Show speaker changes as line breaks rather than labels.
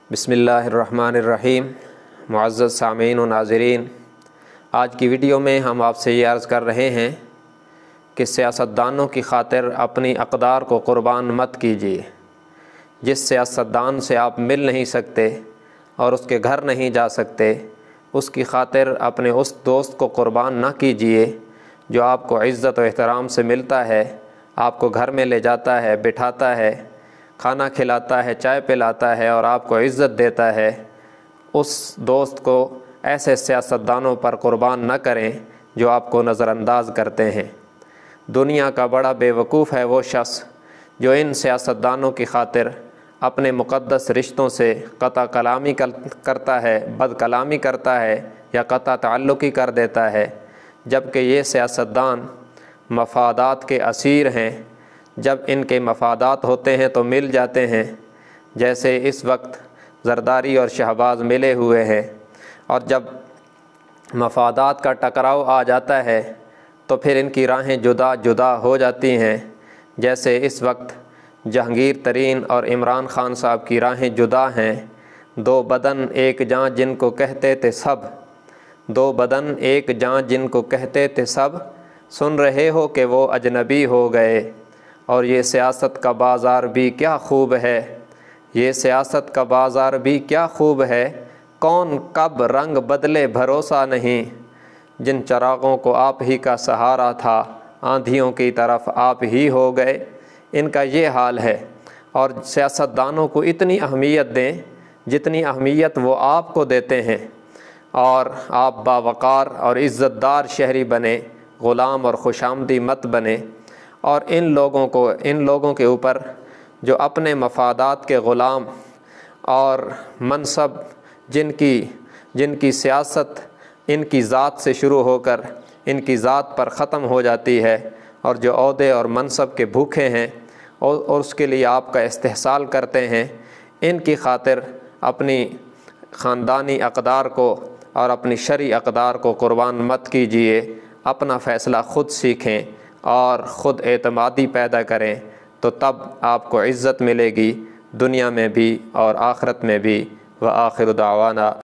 بسم اللہ الرحمن الرحیم۔ معزز سامعین و ناظرین، آج کی ویڈیو میں ہم آپ سے یہ عرض کر رہے ہیں کہ سیاستدانوں کی خاطر اپنی اقدار کو قربان مت کیجیے۔ جس سیاستدان سے آپ مل نہیں سکتے اور اس کے گھر نہیں جا سکتے، اس کی خاطر اپنے اس دوست کو قربان نہ کیجیے جو آپ کو عزت و احترام سے ملتا ہے، آپ کو گھر میں لے جاتا ہے، بٹھاتا ہے، کھانا کھلاتا ہے، چائے پلاتا ہے اور آپ کو عزت دیتا ہے۔ اس دوست کو ایسے سیاستدانوں پر قربان نہ کریں جو آپ کو نظر انداز کرتے ہیں۔ دنیا کا بڑا بے وقوف ہے وہ شخص جو ان سیاستدانوں کی خاطر اپنے مقدس رشتوں سے قطع کلامی کرتا ہے، بد کلامی کرتا ہے یا قطع تعلقی کر دیتا ہے، جبکہ یہ سیاستدان مفادات کے اسیر ہیں۔ جب ان کے مفادات ہوتے ہیں تو مل جاتے ہیں، جیسے اس وقت زرداری اور شہباز ملے ہوئے ہیں، اور جب مفادات کا ٹکراؤ آ جاتا ہے تو پھر ان کی راہیں جدا جدا ہو جاتی ہیں، جیسے اس وقت جہانگیر ترین اور عمران خان صاحب کی راہیں جدا ہیں۔ دو بدن ایک جاں جن کو کہتے تھے سب، دو بدن ایک جاں جن کو کہتے تھے سب، سن رہے ہو کہ وہ اجنبی ہو گئے۔ اور یہ سیاست کا بازار بھی کیا خوب ہے، یہ سیاست کا بازار بھی کیا خوب ہے، کون کب رنگ بدلے بھروسہ نہیں۔ جن چراغوں کو آپ ہی کا سہارا تھا، آندھیوں کی طرف آپ ہی ہو گئے۔ ان کا یہ حال ہے، اور سیاستدانوں کو اتنی اہمیت دیں جتنی اہمیت وہ آپ کو دیتے ہیں، اور آپ باوقار اور عزت دار شہری بنے، غلام اور خوشامدی مت بنے۔ اور ان لوگوں کے اوپر جو اپنے مفادات کے غلام اور منصب جن کی سیاست ان کی ذات سے شروع ہو کر ان کی ذات پر ختم ہو جاتی ہے، اور جو عہدے اور منصب کے بھوکے ہیں اور اس کے لیے آپ کا استحصال کرتے ہیں، ان کی خاطر اپنی خاندانی اقدار کو اور اپنی شرعی اقدار کو قربان مت کیجیے۔ اپنا فیصلہ خود سیکھیں اور خود اعتمادی پیدا کریں، تو تب آپ کو عزت ملے گی، دنیا میں بھی اور آخرت میں بھی۔ وآخر دعوانا